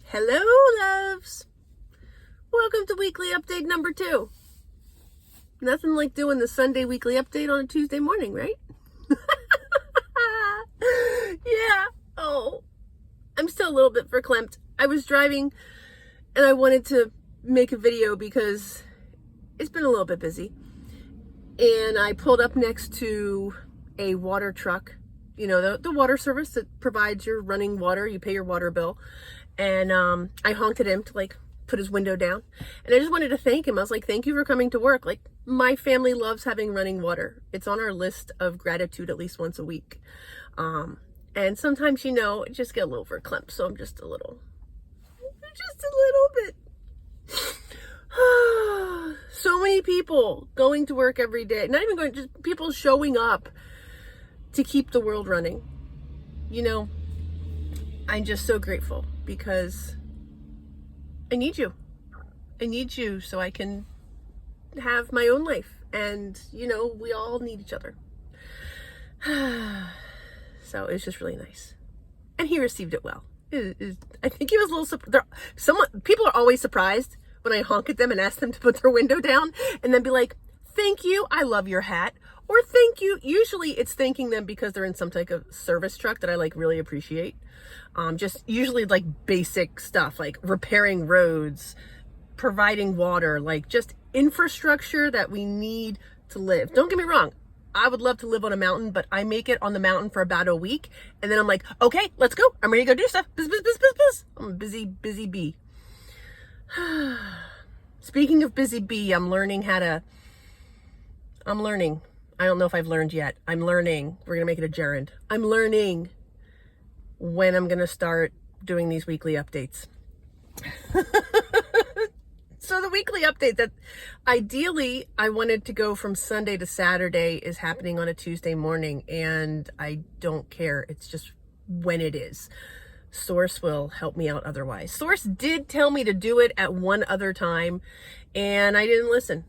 Hello, loves. Welcome to weekly update number 2. Nothing like doing the Sunday weekly update on a Tuesday morning, right? Yeah. Oh, I'm still a little bit verklempt. I was driving and I wanted to make a video because it's been a little bit busy. And I pulled up next to a water truck, you know, the water service that provides your running water. You pay your water bill. And I honked at him to like put his window down. And I just wanted to thank him. I was like, thank you for coming to work. Like, my family loves having running water. It's on our list of gratitude at least once a week. And sometimes, you know, I just get a little verklempt. So I'm just a little bit. So many people going to work every day. Not even going, just people showing up to keep the world running. You know, I'm just so grateful because I need you. I need you so I can have my own life. And, you know, we all need each other. So it was just really nice. And he received it well. I think he was a little surprised. People are always surprised when I honk at them and ask them to put their window down and then be like, thank you, I love your hat. Or thank you. Usually it's thanking them because they're in some type of service truck that I like really appreciate. Just usually like basic stuff like repairing roads, providing water, like just infrastructure that we need to live. Don't get me wrong. I would love to live on a mountain, but I make it on the mountain for about a week. And then I'm like, okay, let's go. I'm ready to go do stuff. Buzz, buzz, buzz, buzz, buzz. I'm a busy bee. Speaking of busy bee, I'm learning. I don't know if I've learned yet. I'm learning. We're going to make it a gerund. I'm learning when I'm going to start doing these weekly updates. So the weekly update that ideally I wanted to go from Sunday to Saturday is happening on a Tuesday morning, and I don't care. It's just when it is. Source will help me out otherwise. Source did tell me to do it at one other time, and I didn't listen.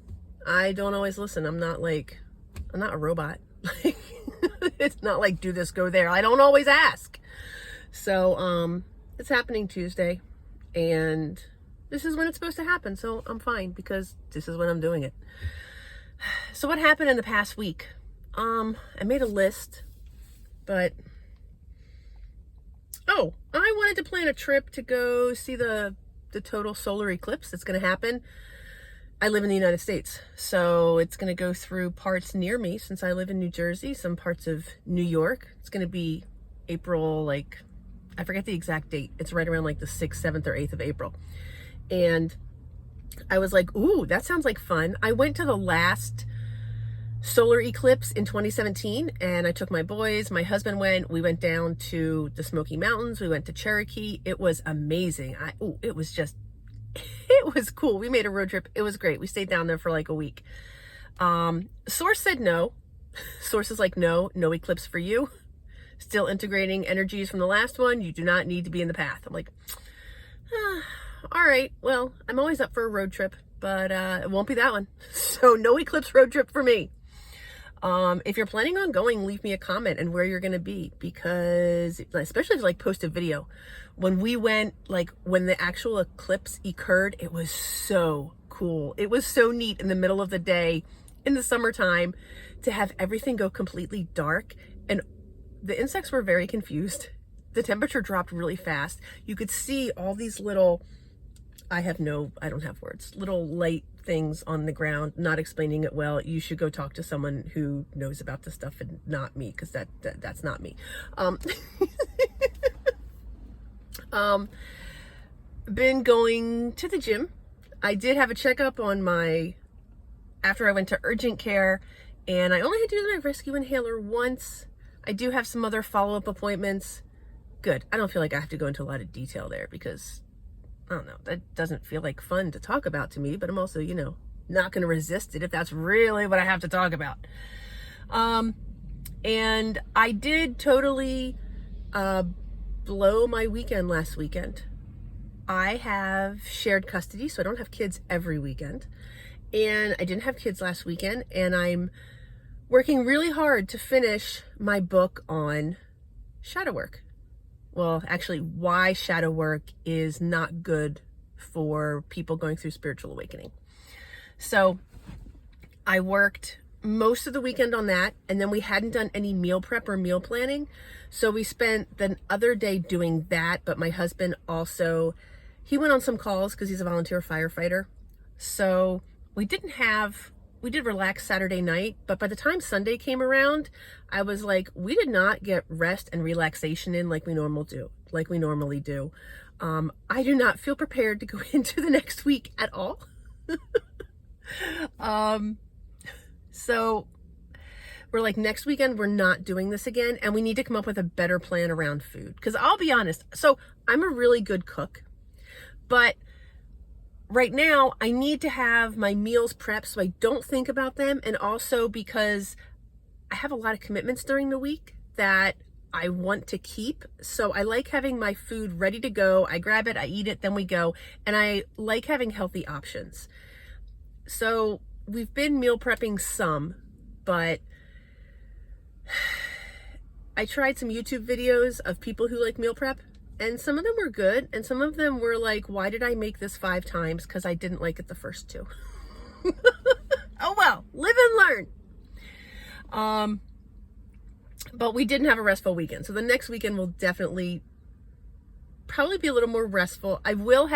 I don't always listen. I'm not a robot. It's not like do this, go there. I don't always ask. So it's happening Tuesday, and this is when it's supposed to happen. So I'm fine because this is when I'm doing it. So what happened in the past week? I made a list, but I wanted to plan a trip to go see the total solar eclipse that's going to happen. I live in the United States, so it's going to go through parts near me since I live in New Jersey, some parts of New York. It's going to be April, I forget the exact date. It's right around the 6th, 7th, or 8th of April. And I was like, ooh, that sounds like fun. I went to the last solar eclipse in 2017, and I took my boys. My husband went. We went down to the Smoky Mountains. We went to Cherokee. It was amazing. It was cool. We made a road trip. It was great. We stayed down there for a week. Source said no. Source is like, no eclipse for you. Still integrating energies from the last one. You do not need to be in the path. I'm like, all right, well, I'm always up for a road trip, but it won't be that one. So no eclipse road trip for me. If you're planning on going, leave me a comment and where you're going to be, because especially if you post a video. When we went, when the actual eclipse occurred, it was so cool. It was so neat in the middle of the day in the summertime to have everything go completely dark, and the insects were very confused. The temperature dropped really fast. You could see all these little, I don't have words, little light things on the ground. Not explaining it well. You should go talk to someone who knows about this stuff and not me, because that's not me. Been going to the gym. I did have a checkup after I went to urgent care, and I only had to do my rescue inhaler once. I do have some other follow-up appointments. Good. I don't feel like I have to go into a lot of detail there because, I don't know, that doesn't feel like fun to talk about to me, but I'm also, not going to resist it if that's really what I have to talk about. And I did totally blow my weekend last weekend. I have shared custody, so I don't have kids every weekend. And I didn't have kids last weekend, and I'm working really hard to finish my book on shadow work. well, actually, why shadow work is not good for people going through spiritual awakening. So I worked most of the weekend on that, and then we hadn't done any meal prep or meal planning. So we spent the other day doing that, but my husband also, he went on some calls because he's a volunteer firefighter. So we did relax Saturday night, but by the time Sunday came around, I was like, we did not get rest and relaxation in like we normally do. I do not feel prepared to go into the next week at all. So we're like, next weekend, we're not doing this again. And we need to come up with a better plan around food. Because I'll be honest. So I'm a really good cook, but right now I need to have my meals prepped so I don't think about them. And also because I have a lot of commitments during the week that I want to keep. So I like having my food ready to go. I grab it, I eat it, then we go. And I like having healthy options. So we've been meal prepping some, but I tried some YouTube videos of people who like meal prep, and some of them were good, and some of them were like, why did I make this 5 times? Because I didn't like it the first 2. Oh well, live and learn. But we didn't have a restful weekend. So the next weekend will definitely probably be a little more restful. I will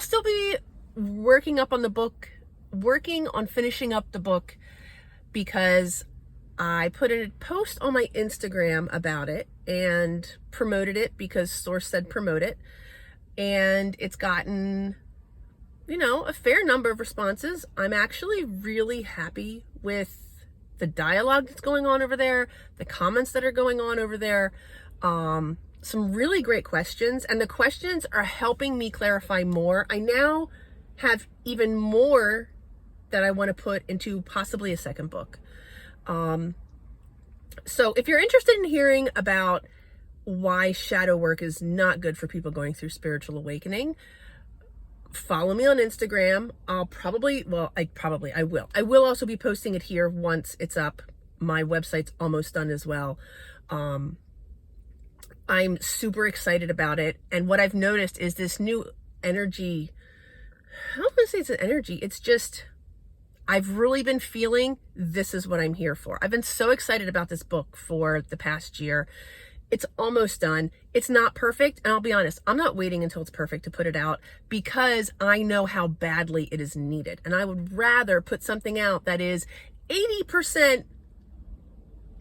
still be working on finishing up the book, because I put a post on my Instagram about it and promoted it because Source said promote it. And it's gotten, a fair number of responses. I'm actually really happy with the dialogue that's going on over there, the comments that are going on over there. Some really great questions, and the questions are helping me clarify more. I now have even more that I want to put into possibly a second book. So if you're interested in hearing about why shadow work is not good for people going through spiritual awakening, follow me on Instagram. I will. I will also be posting it here once it's up. My website's almost done as well. I'm super excited about it. And what I've noticed is this new energy. I don't want to say it's an energy. It's just, I've really been feeling this is what I'm here for. I've been so excited about this book for the past year. It's almost done. It's not perfect. And I'll be honest, I'm not waiting until it's perfect to put it out, because I know how badly it is needed. And I would rather put something out that is 80%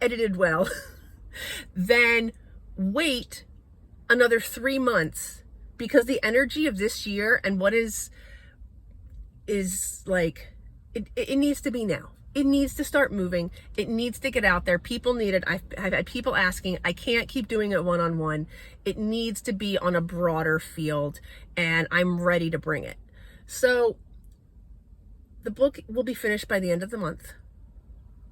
edited well than wait another 3 months, because the energy of this year and what is like, it needs to be now. It needs to start moving. It needs to get out there. People need it. I've had people asking. I can't keep doing it one-on-one. It needs to be on a broader field, and I'm ready to bring it. So the book will be finished by the end of the month,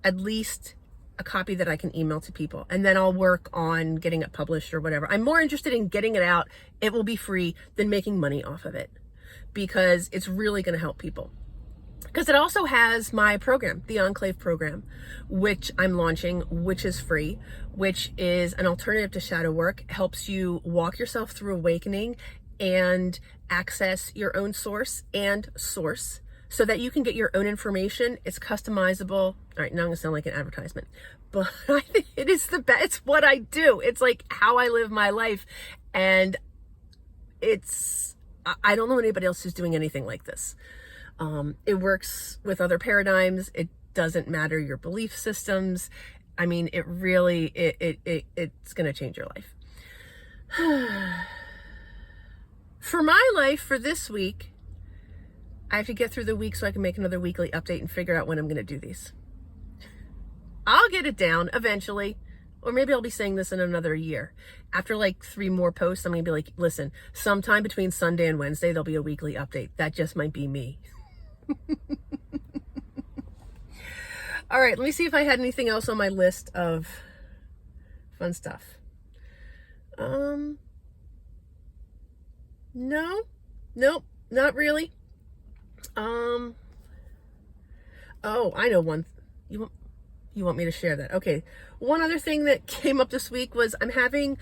at least a copy that I can email to people, and then I'll work on getting it published or whatever. I'm more interested in getting it out. It will be free than making money off of it, because it's really going to help people. Because it also has my program, the Enclave program, which I'm launching, which is free, which is an alternative to shadow work, helps you walk yourself through awakening and access your own source and source so that you can get your own information. It's customizable. All right, now I'm gonna sound like an advertisement, but I think it is the best. It's what I do. It's like how I live my life. And I don't know anybody else who's doing anything like this. It works with other paradigms. It doesn't matter your belief systems. I mean, it really, it's going to change your life. For my life, for this week, I have to get through the week so I can make another weekly update and figure out when I'm going to do these. I'll get it down eventually, or maybe I'll be saying this in another year. After like 3 more posts, I'm going to be like, listen, sometime between Sunday and Wednesday, there'll be a weekly update. That just might be me. All right, let me see if I had anything else on my list of fun stuff. Nope, not really. Oh, I know one. You want me to share that? Okay. One other thing that came up this week was I'm having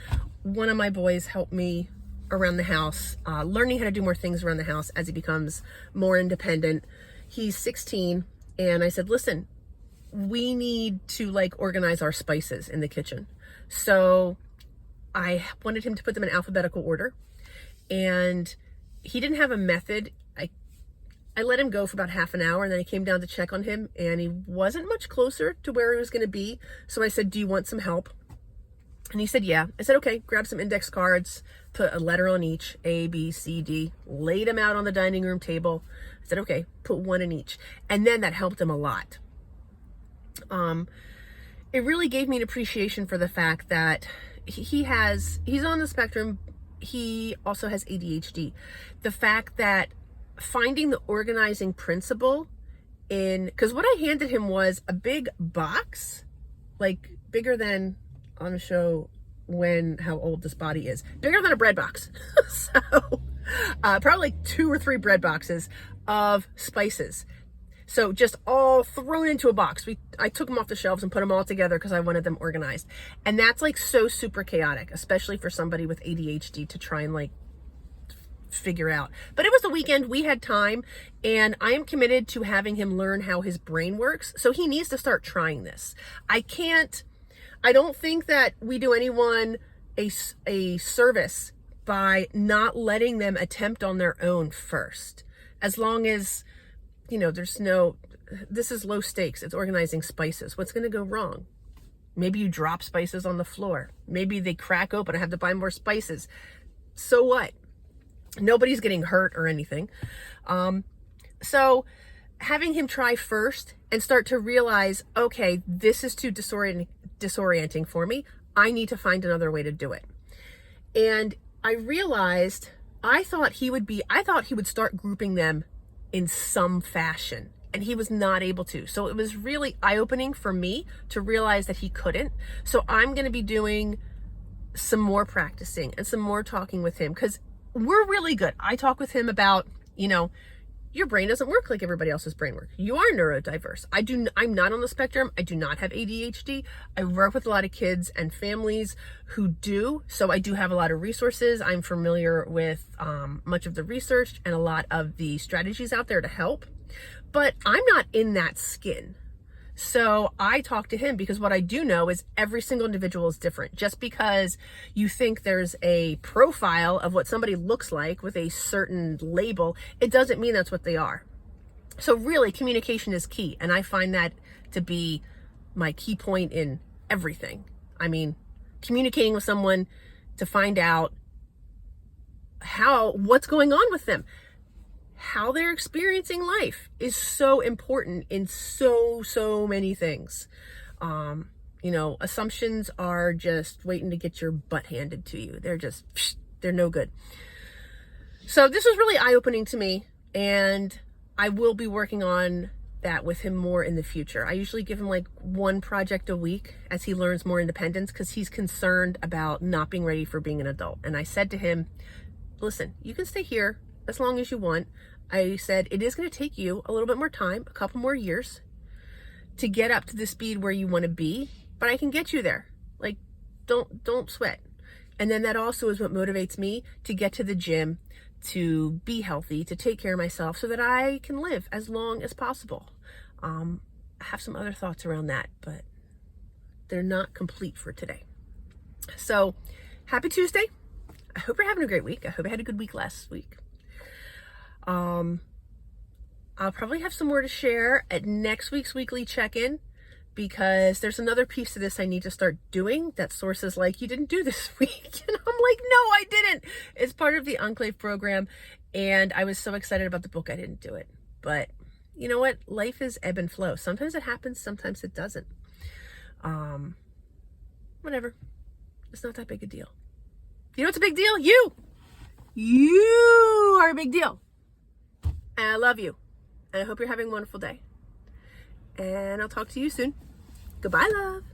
one of my boys help me around the house, learning how to do more things around the house as he becomes more independent. He's 16, and I said, listen, we need to like organize our spices in the kitchen. So I wanted him to put them in alphabetical order, and he didn't have a method. I let him go for about half an hour, and then I came down to check on him, and he wasn't much closer to where he was going to be. So I said, do you want some help? And he said, yeah. I said, okay, grab some index cards, put a letter on each, A, B, C, D, laid them out on the dining room table. I said, okay, put one in each. And then that helped him a lot. It really gave me an appreciation for the fact that he's on the spectrum. He also has ADHD. The fact that finding the organizing principle because what I handed him was a big box, like bigger than, I'm gonna show how old this body is, bigger than a bread box. So probably like 2 or 3 bread boxes of spices. So just all thrown into a box. I took them off the shelves and put them all together because I wanted them organized. And that's like so super chaotic, especially for somebody with ADHD to try and like figure out. But it was the weekend, we had time, and I am committed to having him learn how his brain works. So he needs to start trying this. I don't think that we do anyone a service by not letting them attempt on their own first. As long as, this is low stakes. It's organizing spices. What's going to go wrong? Maybe you drop spices on the floor. Maybe they crack open. I have to buy more spices. So what? Nobody's getting hurt or anything. So having him try first and start to realize, okay, this is too disorienting for me. I need to find another way to do it. And I realized I thought he would start grouping them in some fashion, and he was not able to. So it was really eye-opening for me to realize that he couldn't. So I'm going to be doing some more practicing and some more talking with him, because we're really good. I talk with him about, your brain doesn't work like everybody else's brain works. You are neurodiverse. I'm not on the spectrum. I do not have ADHD. I work with a lot of kids and families who do. So I do have a lot of resources. I'm familiar with much of the research and a lot of the strategies out there to help. But I'm not in that skin. So I talk to him because what I do know is every single individual is different. Just because you think there's a profile of what somebody looks like with a certain label, it doesn't mean that's what they are. So really, communication is key. And I find that to be my key point in everything. I mean, communicating with someone to find out what's going on with them, how they're experiencing life is so important in so many things. Assumptions are just waiting to get your butt handed to you. They're no good. So this was really eye-opening to me, and I will be working on that with him more in the future. I usually give him like 1 project a week as he learns more independence, because he's concerned about not being ready for being an adult. And I said to him, listen, you can stay here as long as you want. I said, it is going to take you a little bit more time, a couple more years, to get up to the speed where you want to be, but I can get you there. Like, don't sweat. And then that also is what motivates me to get to the gym, to be healthy, to take care of myself so that I can live as long as possible. I have some other thoughts around that, but they're not complete for today. So happy Tuesday. I hope you're having a great week. I hope I had a good week last week. I'll probably have some more to share at next week's weekly check-in, because there's another piece to this I need to start doing that sources like, you didn't do this week. And I'm like, no, I didn't. It's part of the Enclave program. And I was so excited about the book, I didn't do it. But you know what? Life is ebb and flow. Sometimes it happens, sometimes it doesn't. Whatever. It's not that big a deal. You know what's a big deal? You are a big deal. And I love you. And I hope you're having a wonderful day. And I'll talk to you soon. Goodbye, love.